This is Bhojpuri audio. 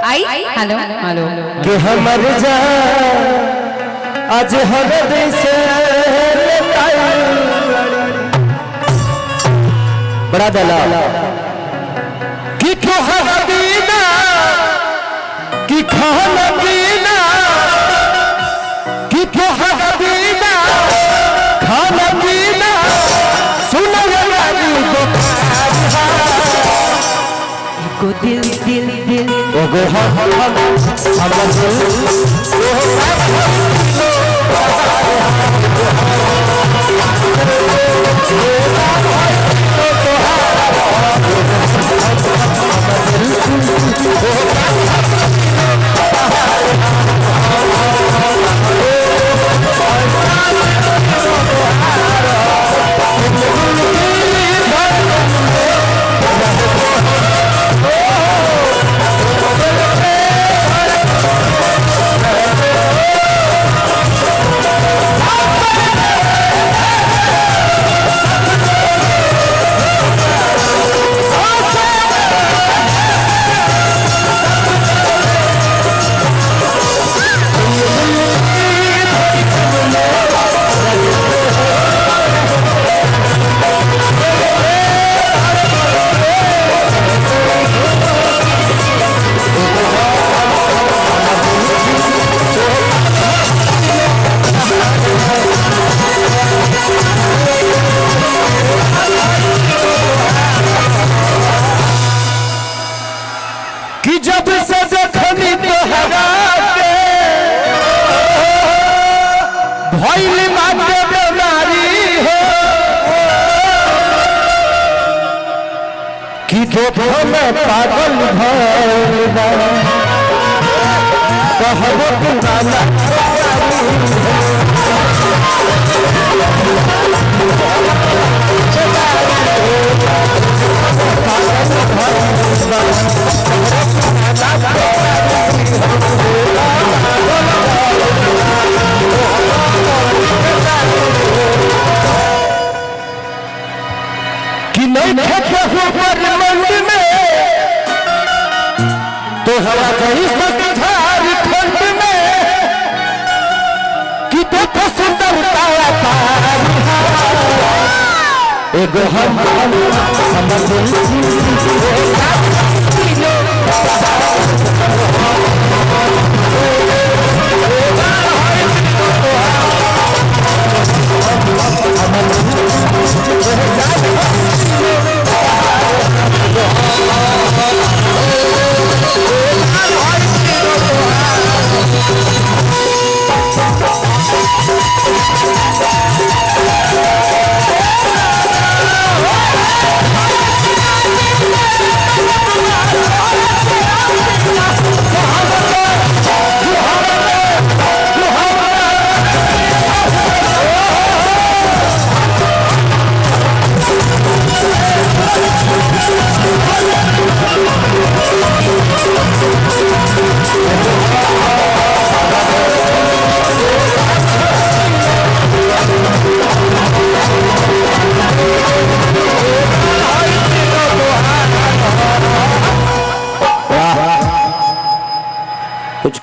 आई हेलो हेलो कि हमर जा आज हरद से बड़ा दला कि तोहरा बिना कि खाना पीना कि तोहरा बिना खाना पीना सुनो वाली को दिल दिल दिल ओगो हम कि जब से देखनी तोहरा के भइल बाटे बेमारी हो कि देखो में पागल भइल बा कहबो पुराना कि नहीं खेते हो पर मंडी में तो हवा कहीं से झारखंड में कि देखो सुंदरता एगो हम दिल